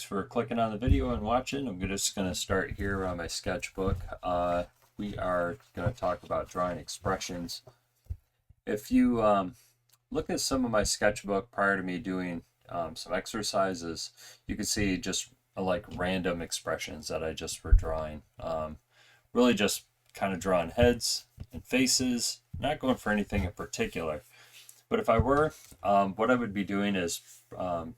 for clicking on the video and watching. I'm just going to start here on my sketchbook. We are going to talk about drawing expressions. If you look at some of my sketchbook prior to me doing some exercises, you can see just like random expressions that I just were drawing. Really just kind of drawing heads and faces, not going for anything in particular. But if I were, what I would be doing is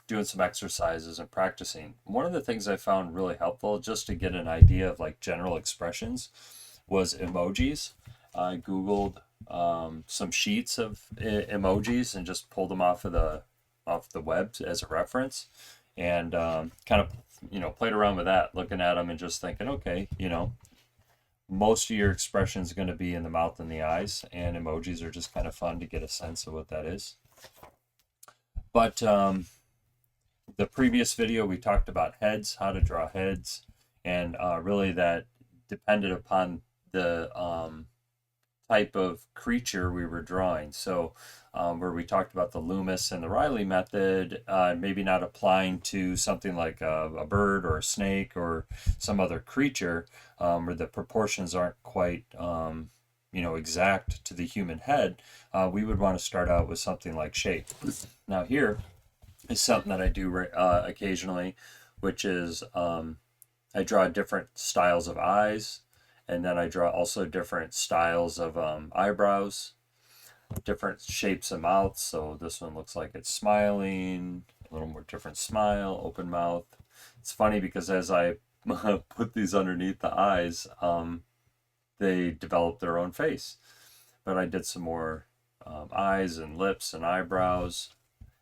doing some exercises and practicing. One of the things I found really helpful just to get an idea of like general expressions was emojis. I Googled some sheets of emojis and just pulled them off the web as a reference, and kind of played around with that, looking at them and just thinking, okay, most of your expression is going to be in the mouth and the eyes, and emojis are just kind of fun to get a sense of what that is. But the previous video we talked about heads, how to draw heads, and really that depended upon the type of creature we were drawing. So where we talked about the Loomis and the Riley method, maybe not applying to something like a bird or a snake or some other creature, where the proportions aren't quite exact to the human head, we would want to start out with something like shape. Now here is something that I do occasionally, which is I draw different styles of eyes, and then I draw also different styles of eyebrows, different shapes of mouths. So this one looks like it's smiling, a little more different smile, open mouth. It's funny because as I put these underneath the eyes, they develop their own face. But I did some more eyes and lips and eyebrows.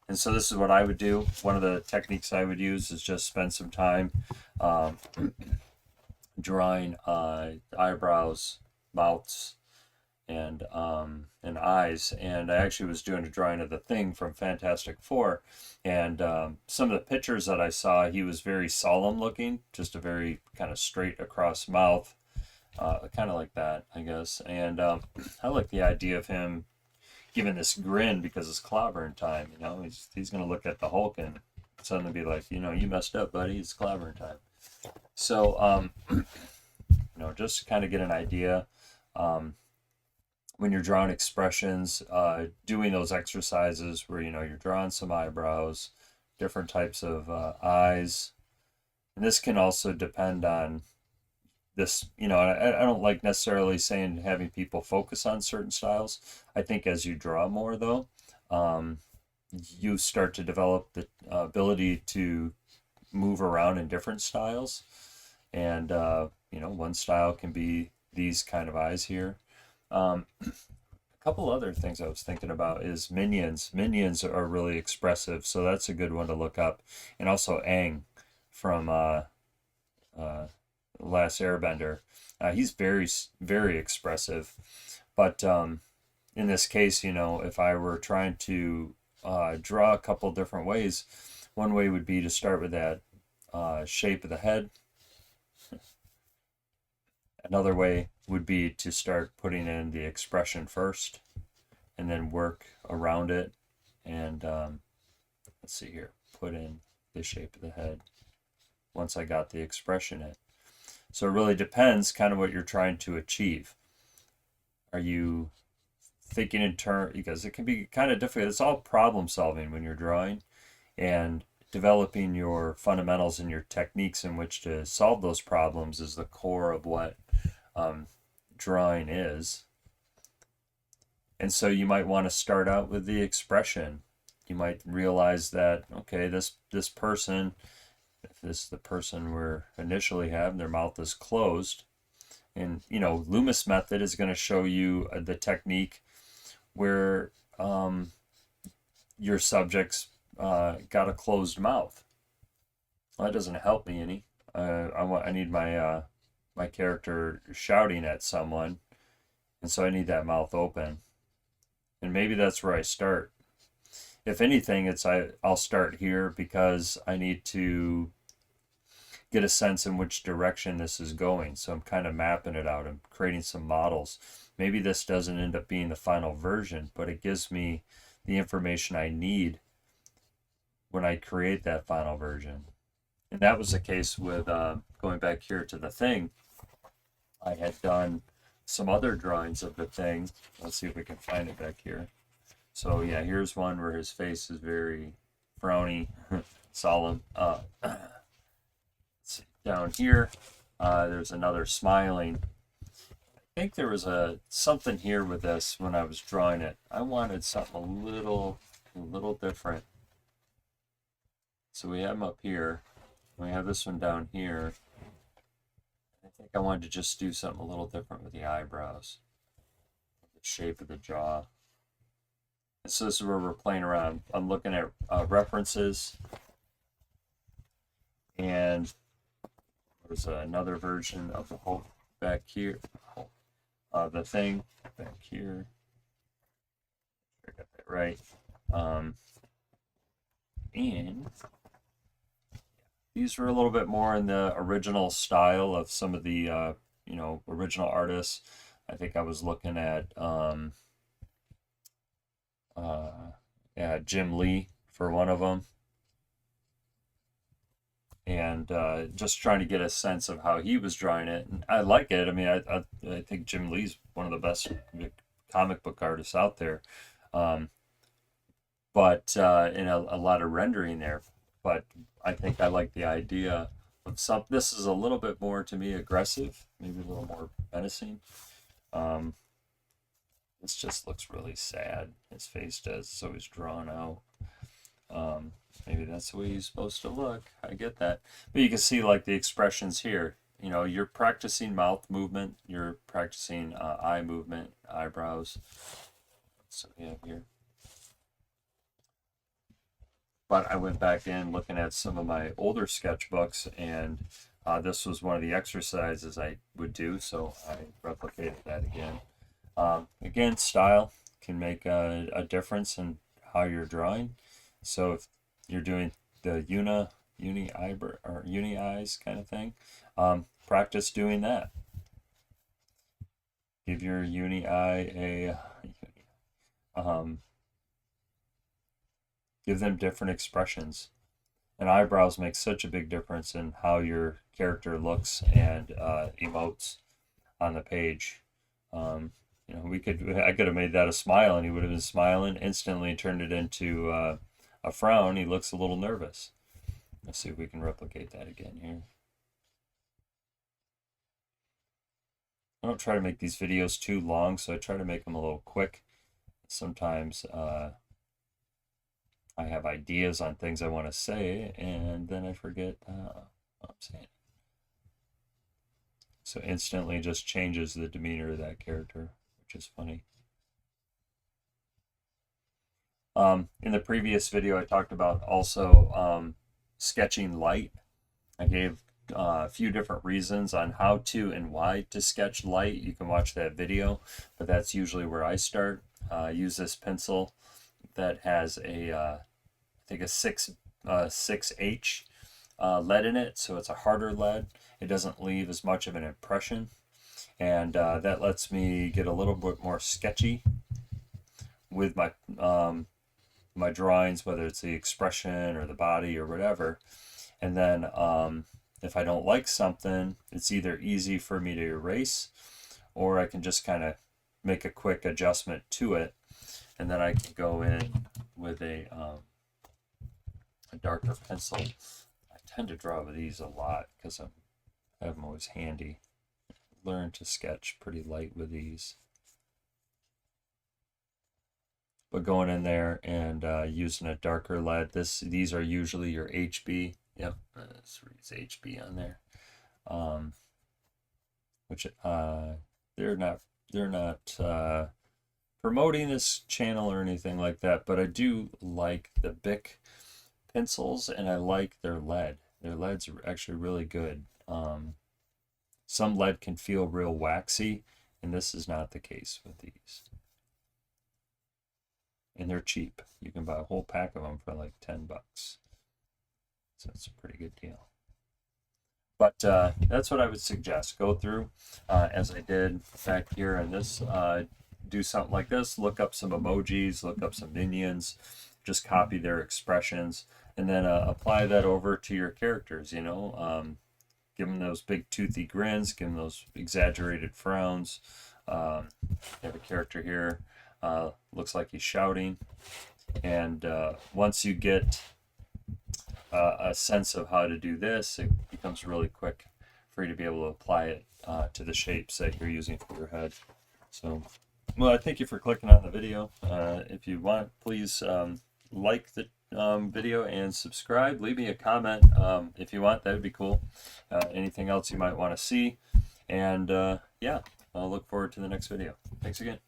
And so this is what I would do. One of the techniques I would use is just spend some time drawing eyebrows, mouths, and eyes. And I actually was doing a drawing of the Thing from Fantastic Four, and some of the pictures that I saw, he was very solemn looking, just a very kind of straight across mouth, kind of like that, I guess. And I like the idea of him giving this grin because it's clobbering time. He's going to look at the Hulk and suddenly be like, you messed up, buddy. It's clobbering time. So, just to kind of get an idea, when you're drawing expressions, doing those exercises where, you're drawing some eyebrows, different types of eyes. And this can also depend on this, I don't like necessarily saying having people focus on certain styles. I think as you draw more, though, you start to develop the ability to move around in different styles. And, one style can be these kind of eyes here. A couple other things I was thinking about is minions. Minions are really expressive, so that's a good one to look up. And also Aang from Last Airbender. He's very, very expressive. But in this case, if I were trying to draw a couple different ways, one way would be to start with that shape of the head. Another way would be to start putting in the expression first and then work around it. And let's see here, put in the shape of the head once I got the expression in. So it really depends kind of what you're trying to achieve. Are you thinking in turn, because it can be kind of difficult. It's all problem solving when you're drawing, and developing your fundamentals and your techniques in which to solve those problems is the core of what drawing is. And so you might want to start out with the expression. You might realize that, okay, this person, if this is the person we're initially having, their mouth is closed. And, Loomis method is going to show you the technique where your subject's got a closed mouth. Well, that doesn't help me any. I need my my character shouting at someone, and so I need that mouth open. And maybe that's where I start. If anything, I'll start here because I need to get a sense in which direction this is going. So I'm kind of mapping it out. I'm creating some models. Maybe this doesn't end up being the final version, but it gives me the information I need when I create that final version. And that was the case with going back here to the Thing. I had done some other drawings of the Thing. Let's see if we can find it back here. So yeah, here's one where his face is very frowny, solemn. Down here, there's another smiling. I think there was something here with this when I was drawing it. I wanted something a little different. So we have them up here. We have this one down here. I think I wanted to just do something a little different with the eyebrows, the shape of the jaw. And so this is where we're playing around. I'm looking at references, and there's another version of the Hulk back here. The Thing back here. I got that right. And these were a little bit more in the original style of some of the original artists. I think I was looking at Jim Lee for one of them, and just trying to get a sense of how he was drawing it. And I like it. I mean, I think Jim Lee's one of the best comic book artists out there, but in a lot of rendering there. But I think I like the idea of some. This is a little bit more, to me, aggressive, maybe a little more menacing. This just looks really sad. His face does, so he's drawn out. Maybe that's the way he's supposed to look. I get that. But you can see like the expressions here. You know, you're practicing mouth movement. You're practicing eye movement, eyebrows. So we have here. But I went back in looking at some of my older sketchbooks, and this was one of the exercises I would do, so I replicated that again. Again, style can make a difference in how you're drawing. So if you're doing the uni eyes kind of thing, practice doing that. Give your uni eye give them different expressions. And eyebrows make such a big difference in how your character looks and emotes on the page. You know, I could have made that a smile, and he would have been smiling instantly. Turned it into a frown. He looks a little nervous. Let's see if we can replicate that again here. I don't try to make these videos too long, so I try to make them a little quick. Sometimes I have ideas on things I want to say, and then I forget what I'm saying. So instantly just changes the demeanor of that character, which is funny. In the previous video, I talked about also sketching light. I gave a few different reasons on how to and why to sketch light. You can watch that video, but that's usually where I start. Use this pencil that has I think a 6H lead in it, so it's a harder lead. It doesn't leave as much of an impression, and that lets me get a little bit more sketchy with my my drawings, whether it's the expression or the body or whatever. And then if I don't like something, it's either easy for me to erase, or I can just kind of make a quick adjustment to it, and then I can go in with a darker pencil. I tend to draw with these a lot because I have them always handy. Learn to sketch pretty light with these. But going in there and using a darker lead, these are usually your HB. Yep, this reads HB on there. Which they're not promoting this channel or anything like that, but I do like the Bic pencils, and I like their lead. Their leads are actually really good. Some lead can feel real waxy, and this is not the case with these. And they're cheap. You can buy a whole pack of them for like $10. So it's a pretty good deal. But that's what I would suggest. Go through, as I did back here in this, do something like this. Look up some emojis, look up some minions, just copy their expressions, and then apply that over to your characters, you know. Give them those big toothy grins, give them those exaggerated frowns. You have a character here, looks like he's shouting. And once you get a sense of how to do this, it becomes really quick for you to be able to apply it to the shapes that you're using for your head. So, well, I thank you for clicking on the video. If you want, please like the video and subscribe. Leave me a comment if you want. That would be cool. Anything else you might want to see. And yeah, I'll look forward to the next video. Thanks again.